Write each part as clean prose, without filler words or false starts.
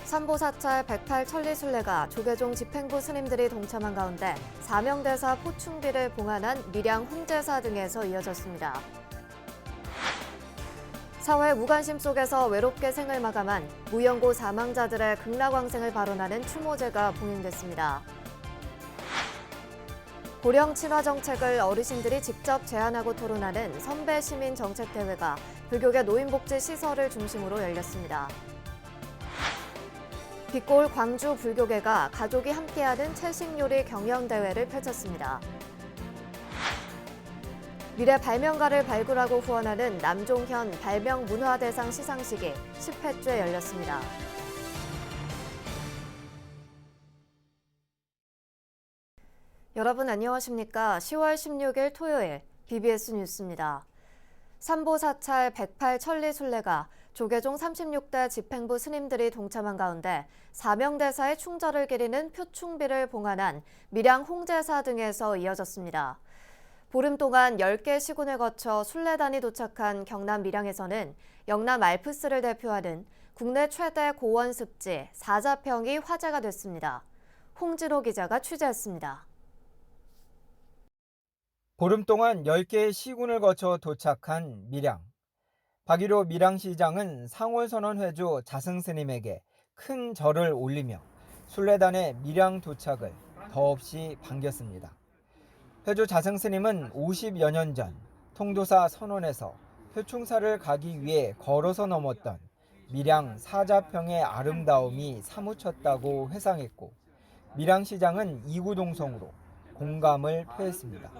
삼보사찰 108 천리순례가 조계종 집행부 스님들이 동참한 가운데 사명대사 포충비를 봉안한 밀양 홍제사 등에서 이어졌습니다. 사회 무관심 속에서 외롭게 생을 마감한 무연고 사망자들의 극락왕생을 발언하는 추모제가 봉행됐습니다. 고령 친화 정책을 어르신들이 직접 제안하고 토론하는 선배 시민 정책대회가 불교계 노인복지 시설을 중심으로 열렸습니다. 빛골 광주 불교계가 가족이 함께하는 채식요리 경연대회를 펼쳤습니다. 미래 발명가를 발굴하고 후원하는 남종현 발명문화대상 시상식이 10회째 열렸습니다. 여러분 안녕하십니까? 10월 16일 토요일 BBS 뉴스입니다. 삼보사찰 108 천리순례가 조계종 36대 집행부 스님들이 동참한 가운데 사명대사의 충절을 기리는 표충비를 봉안한 밀양 홍제사 등에서 이어졌습니다. 보름 동안 10개 시군을 거쳐 순례단이 도착한 경남 밀양에서는 영남 알프스를 대표하는 국내 최대 고원 습지 사자평이 화제가 됐습니다. 홍진호 기자가 취재했습니다. 보름 동안 10개의 시군을 거쳐 도착한 밀양. 박일호 밀양시장은 상월선언회주 자승스님에게 큰 절을 올리며 순례단의 밀양 도착을 더없이 반겼습니다. 회주 자승스님은 50여 년 전 통도사 선원에서 표충사를 가기 위해 걸어서 넘었던 밀양 사자평의 아름다움이 사무쳤다고 회상했고 밀양시장은 이구동성으로 공감을 표했습니다.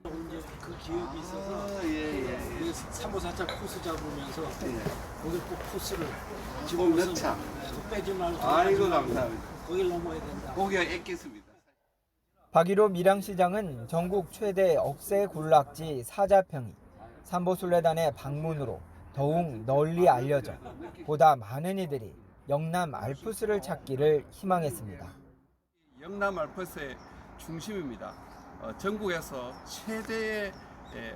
그 기억이 있어서 삼보사찰 코스 잡으면서 거기 꼭 코스를 지금 몇 차? 빼지 말고 아이고 감사합니다. 거길 넘어야 된다. 고기가 엑겠습니다. 박일호 밀양시장은 전국 최대 억새 군락지 사자평이 삼보순례단의 방문으로 더욱 널리 알려져 보다 많은 이들이 영남 알프스를 찾기를 희망했습니다. 영남 알프스의 중심입니다. 전국에서 최대의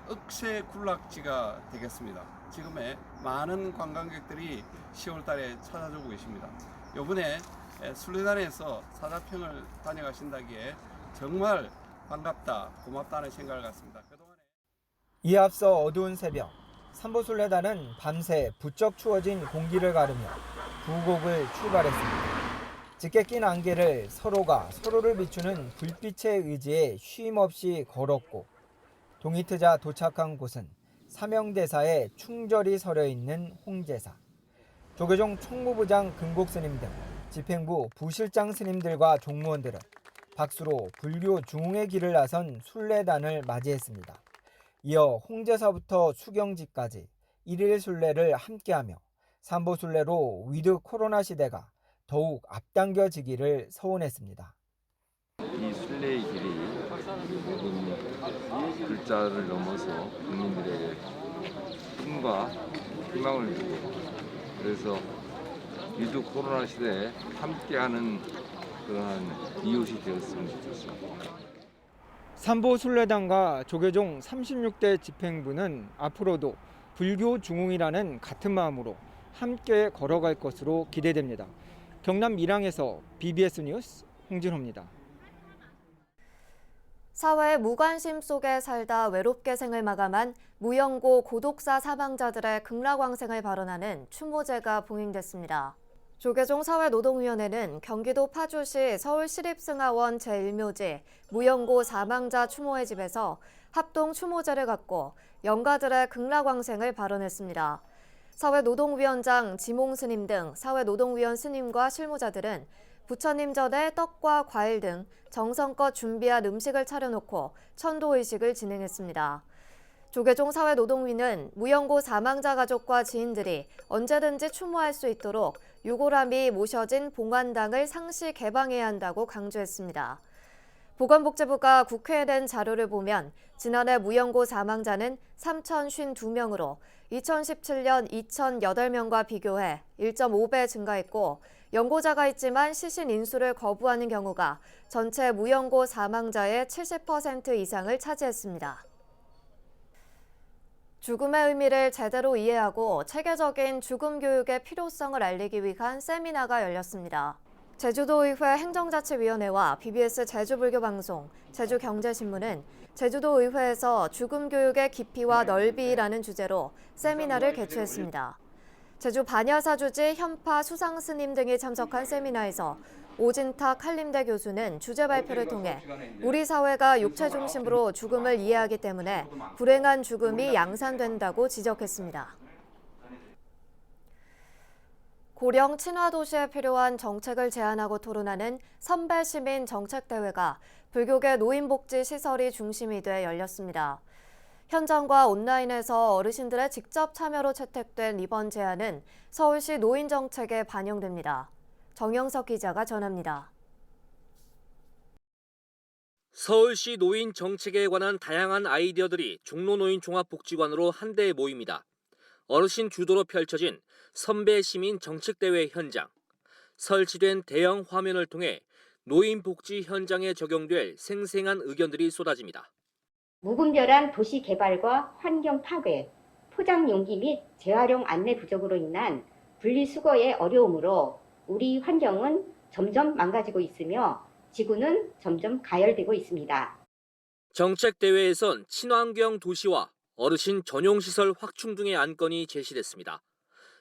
억새 군락지가 되겠습니다. 지금의 많은 관광객들이 10월 달에 찾아주고 계십니다. 이번에 순례단에서 사자평을 다녀가신다기에 정말 반갑다, 고맙다는 생각을 갖습니다. 이에 앞서 어두운 새벽, 삼보순례단은 밤새 부쩍 추워진 공기를 가르며 부곡을 출발했습니다. 짙게 낀 안개를 서로가 서로를 비추는 불빛의 의지에 쉼없이 걸었고 동이 트자 도착한 곳은 사명대사의 충절이 서려 있는 홍제사. 조계종 총무부장 금곡스님 등 집행부 부실장 스님들과 종무원들은 박수로 불교 중흥의 길을 나선 순례단을 맞이했습니다. 이어 홍제사부터 수경지까지 1일 순례를 함께하며 삼보순례로 위드 코로나 시대가 더욱 앞당겨지기를 소원했습니다. 이 순례의 길이 모든 글자를 넘어서 국민들에게 힘과 희망을 주고 그래서 위드 코로나 시대에 함께하는 그러한 이웃이 되었으면 좋겠습니다. 삼보순례단과 조계종 36대 집행부는 앞으로도 불교 중흥이라는 같은 마음으로 함께 걸어갈 것으로 기대됩니다. 경남 밀양에서 BBS 뉴스 홍진호입니다. 사회 무관심 속에 살다 외롭게 생을 마감한 무연고 고독사 사망자들의 극락왕생을 발언하는 추모제가 봉행됐습니다. 조계종 사회노동위원회는 경기도 파주시 서울시립승하원 제1묘지 무연고 사망자 추모의 집에서 합동 추모제를 갖고 영가들의 극락왕생을 발언했습니다. 사회노동위원장 지몽 스님 등 사회노동위원 스님과 실무자들은 부처님 전에 떡과 과일 등 정성껏 준비한 음식을 차려놓고 천도의식을 진행했습니다. 조계종 사회노동위는 무연고 사망자 가족과 지인들이 언제든지 추모할 수 있도록 유골함이 모셔진 봉안당을 상시 개방해야 한다고 강조했습니다. 보건복지부가 국회에 낸 자료를 보면 지난해 무연고 사망자는 3,052명으로 2017년 2,008명과 비교해 1.5배 증가했고 연고자가 있지만 시신 인수를 거부하는 경우가 전체 무연고 사망자의 70% 이상을 차지했습니다. 죽음의 의미를 제대로 이해하고 체계적인 죽음 교육의 필요성을 알리기 위한 세미나가 열렸습니다. 제주도의회 행정자치위원회와 BBS 제주불교방송, 제주경제신문은 제주도의회에서 죽음 교육의 깊이와 넓이라는 주제로 세미나를 개최했습니다. 제주 반야사주지 현파 수상스님 등이 참석한 세미나에서 오진탁 한림대 교수는 주제 발표를 통해 우리 사회가 육체 중심으로 죽음을 이해하기 때문에 불행한 죽음이 양산된다고 지적했습니다. 고령 친화 도시에 필요한 정책을 제안하고 토론하는 선배시민 정책대회가 불교계 노인복지 시설이 중심이 돼 열렸습니다. 현장과 온라인에서 어르신들의 직접 참여로 채택된 이번 제안은 서울시 노인정책에 반영됩니다. 정영석 기자가 전합니다. 서울시 노인 정책에 관한 다양한 아이디어들이 종로노인 종합복지관으로 한데에 모입니다. 어르신 주도로 펼쳐진 선배 시민 정책대회 현장. 설치된 대형 화면을 통해 노인 복지 현장에 적용될 생생한 의견들이 쏟아집니다. 무분별한 도시 개발과 환경 파괴, 포장 용기 및 재활용 안내 부족으로 인한 분리수거의 어려움으로 우리 환경은 점점 망가지고 있으며 지구는 점점 가열되고 있습니다. 정책대회에선 친환경 도시와 어르신 전용시설 확충 등의 안건이 제시됐습니다.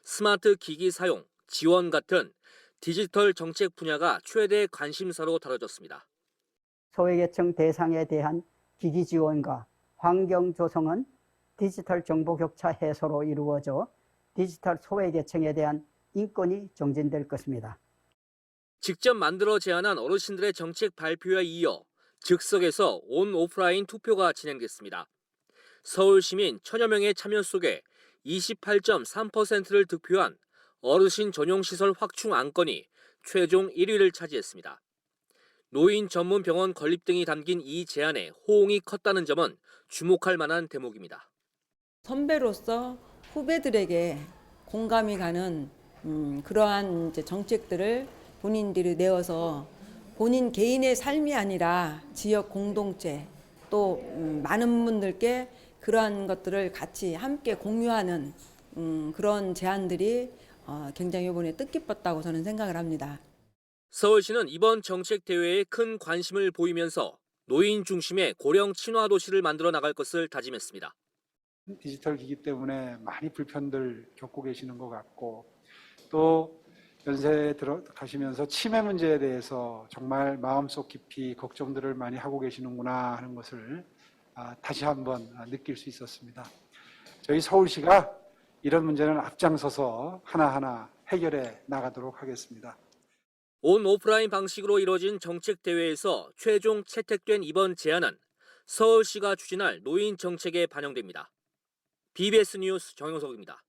스마트 기기 사용, 지원 같은 디지털 정책 분야가 최대 관심사로 다뤄졌습니다. 소외계층 대상에 대한 기기 지원과 환경 조성은 디지털 정보 격차 해소로 이루어져 디지털 소외계층에 대한 인권이 정진될 것입니다. 직접 만들어 제안한 어르신들의 정책 발표에 이어 즉석에서 온 오프라인 투표가 진행됐습니다. 서울 시민 천여 명의 참여 속에 28.3%를 득표한 어르신 전용시설 확충 안건이 최종 1위를 차지했습니다. 노인 전문 병원 건립 등이 담긴 이 제안에 호응이 컸다는 점은 주목할 만한 대목입니다. 선배로서 후배들에게 공감이 가는 그러한 정책들을 본인들이 내어서 본인 개인의 삶이 아니라 지역 공동체 또 많은 분들께 그러한 것들을 같이 함께 공유하는 그런 제안들이 굉장히 이번에 뜻깊었다고 저는 생각을 합니다. 서울시는 이번 정책 대회에 큰 관심을 보이면서 노인 중심의 고령 친화 도시를 만들어 나갈 것을 다짐했습니다. 디지털 기기 때문에 많이 불편들 겪고 계시는 것 같고 또 연세에 들어가시면서 치매 문제에 대해서 정말 마음속 깊이 걱정들을 많이 하고 계시는구나 하는 것을 다시 한번 느낄 수 있었습니다. 저희 서울시가 이런 문제는 앞장서서 하나하나 해결해 나가도록 하겠습니다. 온 오프라인 방식으로 이뤄진 정책 대회에서 최종 채택된 이번 제안은 서울시가 추진할 노인 정책에 반영됩니다. BBS 뉴스 정영석입니다.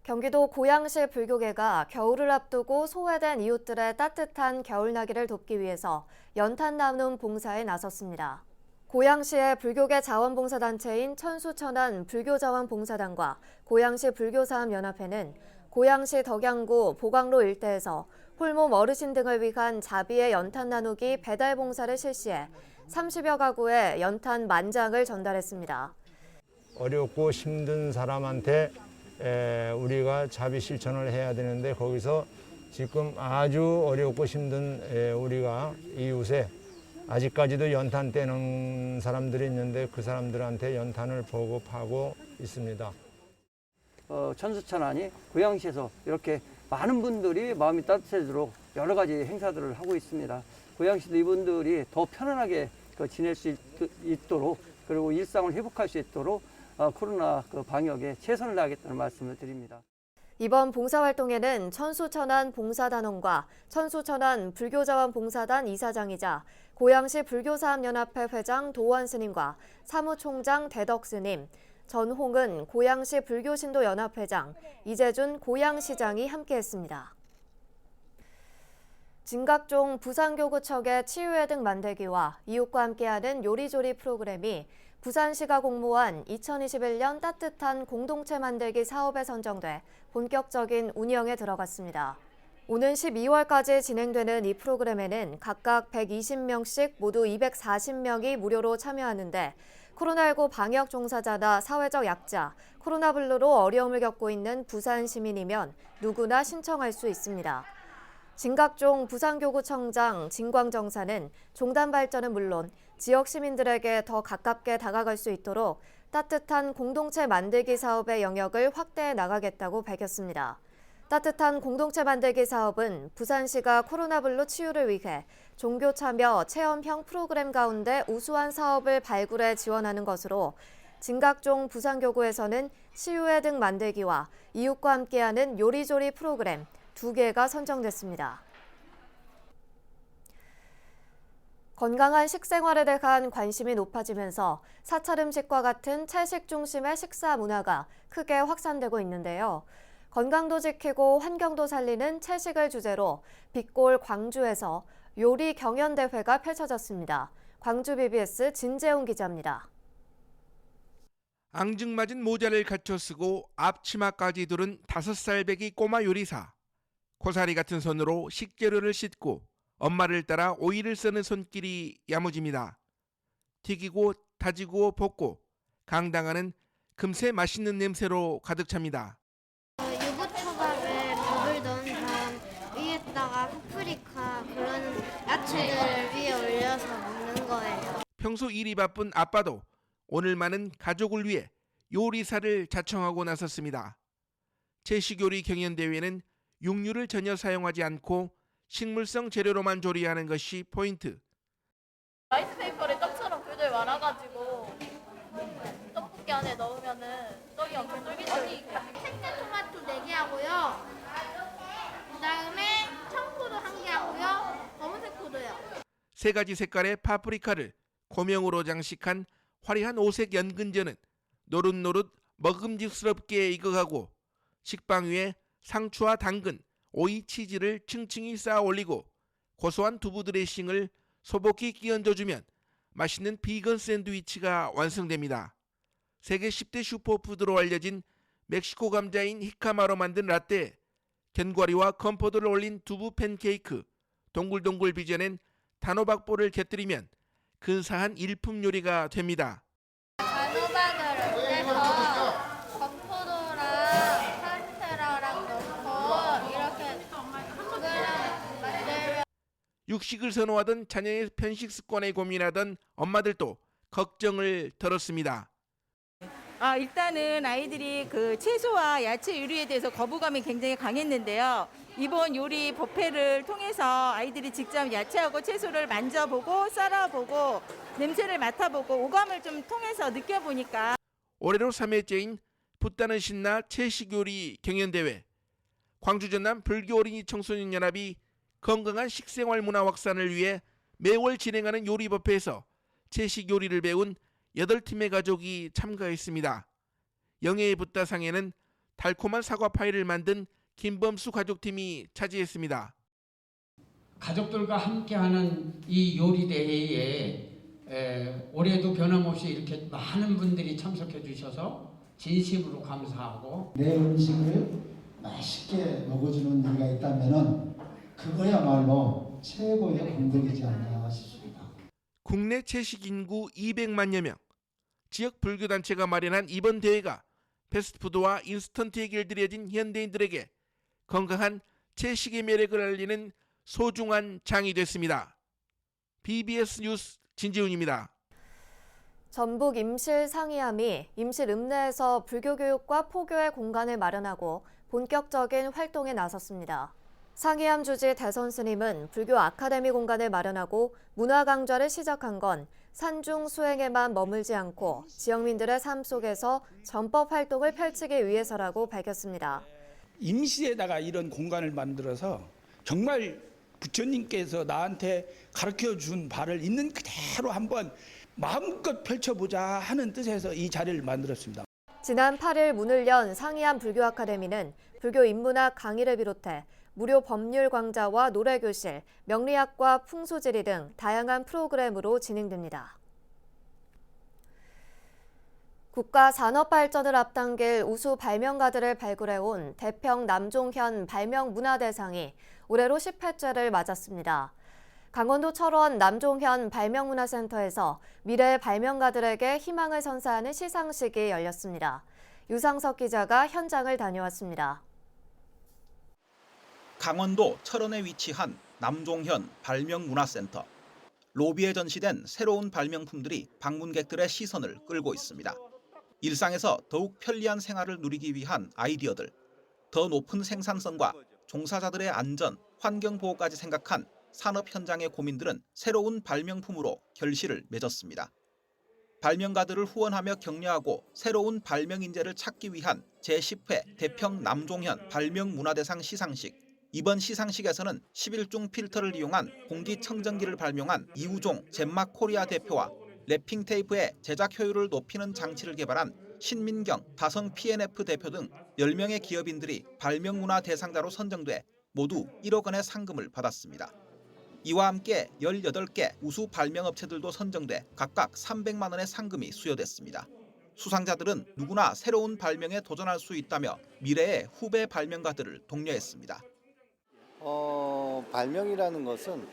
경기도 고양시 불교계가 겨울을 앞두고 소외된 이웃들의 따뜻한 겨울나기를 돕기 위해서 연탄 나눔 봉사에 나섰습니다. 고양시의 불교계 자원봉사단체인 천수천안 불교자원봉사단과 고양시 불교사업연합회는 고양시 덕양구 보강로 일대에서 홀몸 어르신 등을 위한 자비의 연탄 나누기 배달 봉사를 실시해 30여 가구에 연탄 10,000장을 전달했습니다. 어렵고 힘든 사람한테 우리가 자비 실천을 해야 되는데 거기서 지금 아주 어렵고 힘든 우리가 이웃에 아직까지도 연탄 떼는 사람들이 있는데 그 사람들한테 연탄을 보급하고 있습니다. 천수천안이 고양시에서 이렇게 많은 분들이 마음이 따뜻해지도록 여러 가지 행사들을 하고 있습니다. 고양시도 이분들이 더 편안하게 지낼 수 있도록 그리고 일상을 회복할 수 있도록 코로나 방역에 최선을 다하겠다는 말씀을 드립니다. 이번 봉사활동에는 천수천안 봉사단원과 천수천안 불교자원봉사단 이사장이자 고양시 불교사업연합회 회장 도원스님과 사무총장 대덕스님, 전홍은 고양시 불교신도연합회장, 이재준 고양시장이 함께했습니다. 진각종 부산교구청의 치유회 등 만들기와 이웃과 함께하는 요리조리 프로그램이 부산시가 공모한 2021년 따뜻한 공동체 만들기 사업에 선정돼 본격적인 운영에 들어갔습니다. 오는 12월까지 진행되는 이 프로그램에는 각각 120명씩 모두 240명이 무료로 참여하는데 코로나19 방역 종사자나 사회적 약자, 코로나블루로 어려움을 겪고 있는 부산 시민이면 누구나 신청할 수 있습니다. 진각종 부산교구청장 진광정사는 종단 발전은 물론 지역 시민들에게 더 가깝게 다가갈 수 있도록 따뜻한 공동체 만들기 사업의 영역을 확대해 나가겠다고 밝혔습니다. 따뜻한 공동체 만들기 사업은 부산시가 코로나블루 치유를 위해 종교 참여 체험형 프로그램 가운데 우수한 사업을 발굴해 지원하는 것으로 진각종 부산교구에서는 치유회 등 만들기와 이웃과 함께하는 요리조리 프로그램 2개가 선정됐습니다. 건강한 식생활에 대한 관심이 높아지면서 사찰 음식과 같은 채식 중심의 식사 문화가 크게 확산되고 있는데요. 건강도 지키고 환경도 살리는 채식을 주제로 빛골 광주에서 요리 경연대회가 펼쳐졌습니다. 광주 BBS 진재훈 기자입니다. 앙증맞은 모자를 갖춰 쓰고 앞치마까지 두른 5살 배기 꼬마 요리사. 고사리 같은 손으로 식재료를 씻고 엄마를 따라 오이를 써는 손길이 야무집니다. 튀기고 다지고 볶고 강당하는 금세 맛있는 냄새로 가득 찹니다. 유부초밥에 밥을 넣은 다음 위에다가 파프리카 그런 야채를 위에 올려서 먹는 거예요. 평소 일이 바쁜 아빠도 오늘만은 가족을 위해 요리사를 자청하고 나섰습니다. 채식요리 경연대회는 육류를 전혀 사용하지 않고 식물성 재료로만 조리하는 것이 포인트. 라이스페이퍼에 떡처럼 굴들 말아가지고 떡볶이 안에 넣으면은 떡이 엄청 쫄깃쫄깃해요. 생토마토 4개 하고요. 그다음에 청포도 1개 하고요. 검은색 포도요. 3가지 색깔의 파프리카를 고명으로 장식한 화려한 5색 연근전은 노릇노릇 먹음직스럽게 익어가고 식빵 위에 상추와 당근, 오이, 치즈를 층층이 쌓아 올리고 고소한 두부 드레싱을 소복히 끼얹어주면 맛있는 비건 샌드위치가 완성됩니다. 세계 10대 슈퍼푸드로 알려진 멕시코 감자인 히카마로 만든 라떼, 견과류와 건포도를 올린 두부 팬케이크, 동글동글 빚어낸 단호박볼을 곁들이면 근사한 일품 요리가 됩니다. 단호박을 올려서 건포도랑 카스테라랑 넣고 이렇게 만들면 육식을 선호하던 자녀의 편식 습관에 고민하던 엄마들도 걱정을 덜었습니다. 일단은 아이들이 그 채소와 야채 요리에 대해서 거부감이 굉장히 강했는데요. 이번 요리 뷔페를 통해서 아이들이 직접 야채하고 채소를 만져보고 썰어보고 냄새를 맡아보고 오감을 좀 통해서 느껴보니까 올해로 3회째인 붓다는 신나 채식요리 경연대회. 광주 전남 불교어린이 청소년연합이 건강한 식생활 문화 확산을 위해 매월 진행하는 요리 뷔페에서 채식 요리를 배운 8팀의 가족이 참가했습니다. 영예의 붓다상에는 달콤한 사과 파이를 만든 김범수 가족팀이 차지했습니다. 가족들과 함께하는 이 요리 대회에 올해도 변함없이 이렇게 많은 분들이 참석해 주셔서 진심으로 감사하고 내 음식을 맛있게 먹어주는 일가 있다면은 그거야말로 최고의 공덕이지 않나 싶습니다. 국내 채식 인구 200만여 명, 지역 불교단체가 마련한 이번 대회가 패스트푸드와 인스턴트에 길들여진 현대인들에게 건강한 채식의 매력을 알리는 소중한 장이 됐습니다. BBS 뉴스 진지훈입니다. 전북 임실 상이암이 임실 읍내에서 불교 교육과 포교의 공간을 마련하고 본격적인 활동에 나섰습니다. 상이암 주지 대선 스님은 불교 아카데미 공간을 마련하고 문화 강좌를 시작한 건 산중 수행에만 머물지 않고 지역민들의 삶 속에서 전법 활동을 펼치기 위해서라고 밝혔습니다. 임시에다가 이런 공간을 만들어서 정말 부처님께서 나한테 가르쳐준 바를 있는 그대로 한번 마음껏 펼쳐보자 하는 뜻에서 이 자리를 만들었습니다. 지난 8일 문을 연 상이암 불교 아카데미는 불교 인문학 강의를 비롯해 무료 법률 강좌와 노래교실, 명리학과 풍수지리 등 다양한 프로그램으로 진행됩니다. 국가 산업 발전을 앞당길 우수 발명가들을 발굴해온 대평 남종현 발명문화대상이 올해로 10회째를 맞았습니다. 강원도 철원 남종현 발명문화센터에서 미래의 발명가들에게 희망을 선사하는 시상식이 열렸습니다. 유상석 기자가 현장을 다녀왔습니다. 강원도 철원에 위치한 남종현 발명문화센터. 로비에 전시된 새로운 발명품들이 방문객들의 시선을 끌고 있습니다. 일상에서 더욱 편리한 생활을 누리기 위한 아이디어들, 더 높은 생산성과 종사자들의 안전, 환경 보호까지 생각한 산업 현장의 고민들은 새로운 발명품으로 결실을 맺었습니다. 발명가들을 후원하며 격려하고 새로운 발명 인재를 찾기 위한 제10회 대평 남종현 발명문화대상 시상식. 이번 시상식에서는 11중 필터를 이용한 공기청정기를 발명한 이우종 젠막 코리아 대표와 랩핑 테이프의 제작 효율을 높이는 장치를 개발한 신민경 다성 P&F 대표 등 10명의 기업인들이 발명문화 대상자로 선정돼 모두 1억 원의 상금을 받았습니다. 이와 함께 18개 우수 발명업체들도 선정돼 각각 300만 원의 상금이 수여됐습니다. 수상자들은 누구나 새로운 발명에 도전할 수 있다며 미래의 후배 발명가들을 독려했습니다. 발명이라는 것은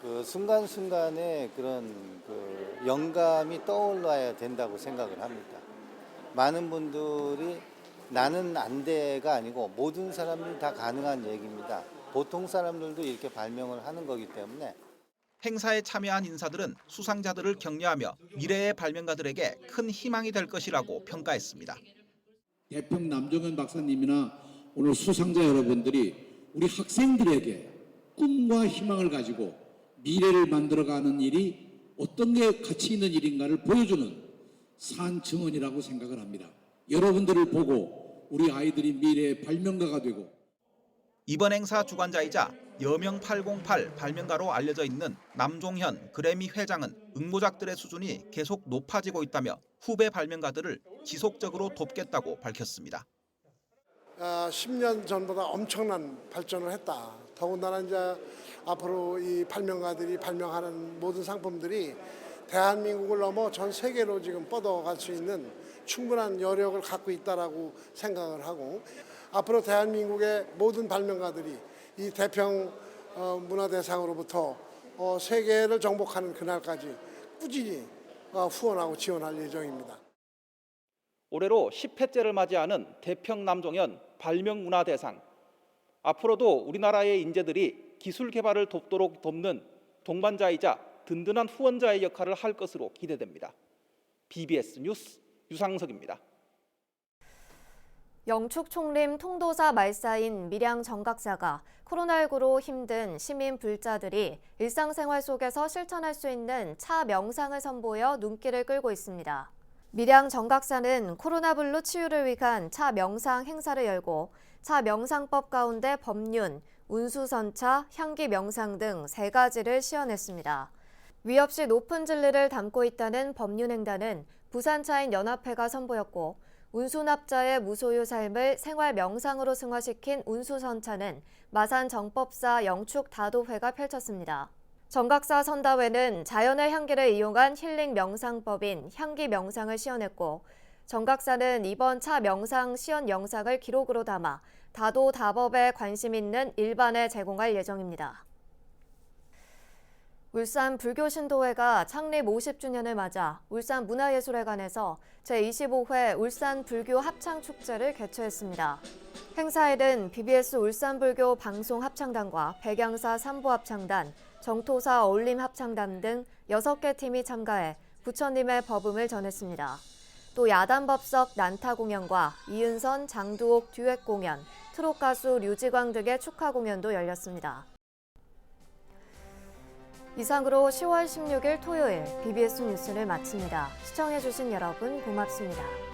그 순간순간에 그런 그 영감이 떠올라야 된다고 생각을 합니다. 많은 분들이 나는 안 돼가 아니고 모든 사람들이 다 가능한 얘기입니다. 보통 사람들도 이렇게 발명을 하는 거기 때문에. 행사에 참여한 인사들은 수상자들을 격려하며 미래의 발명가들에게 큰 희망이 될 것이라고 평가했습니다. 대평 남종현 박사님이나 오늘 수상자 여러분들이 우리 학생들에게 꿈과 희망을 가지고 미래를 만들어가는 일이 어떤 게 가치 있는 일인가를 보여주는 산증언이라고 생각을 합니다. 여러분들을 보고 우리 아이들이 미래의 발명가가 되고. 이번 행사 주관자이자 여명 808 발명가로 알려져 있는 남종현 그래미 회장은 응모작들의 수준이 계속 높아지고 있다며 후배 발명가들을 지속적으로 돕겠다고 밝혔습니다. 10년 전보다 엄청난 발전을 했다. 더군다나 이제 앞으로 이 발명가들이 발명하는 모든 상품들이 대한민국을 넘어 전 세계로 지금 뻗어갈 수 있는 충분한 여력을 갖고 있다라고 생각을 하고, 앞으로 대한민국의 모든 발명가들이 이 대평 문화대상으로부터 세계를 정복하는 그날까지 꾸준히 후원하고 지원할 예정입니다. 올해로 10회째를 맞이하는 대평 남종현 발명문화대상. 앞으로도 우리나라의 인재들이 기술 개발을 돕도록 돕는 동반자이자 든든한 후원자의 역할을 할 것으로 기대됩니다. BBS 뉴스 유상석입니다. 영축 총림 통도사 말사인 밀양 정각사가 코로나19로 힘든 시민 불자들이 일상생활 속에서 실천할 수 있는 차 명상을 선보여 눈길을 끌고 있습니다. 밀양 정각사는 코로나19 치유를 위한 차 명상 행사를 열고 차 명상법 가운데 법륜, 운수선차, 향기 명상 등 3가지를 시연했습니다. 위 없이 높은 진리를 담고 있다는 법륜행단은 부산차인 연합회가 선보였고, 운수납자의 무소유 삶을 생활 명상으로 승화시킨 운수선차는 마산 정법사 영축 다도회가 펼쳤습니다. 정각사 선다회는 자연의 향기를 이용한 힐링 명상법인 향기 명상을 시연했고, 정각사는 이번 차 명상 시연 영상을 기록으로 담아 다도다법에 관심 있는 일반에 제공할 예정입니다. 울산 불교신도회가 창립 50주년을 맞아 울산문화예술회관에서 제25회 울산불교 합창축제를 개최했습니다. 행사에는 BBS 울산불교 방송합창단과 백양사 삼보합창단, 정토사 어울림합창단 등 6개 팀이 참가해 부처님의 법음을 전했습니다. 또 야단법석 난타 공연과 이은선, 장두옥 듀엣 공연, 트롯 가수 류지광 등의 축하 공연도 열렸습니다. 이상으로 10월 16일 토요일 BBS 뉴스를 마칩니다. 시청해주신 여러분 고맙습니다.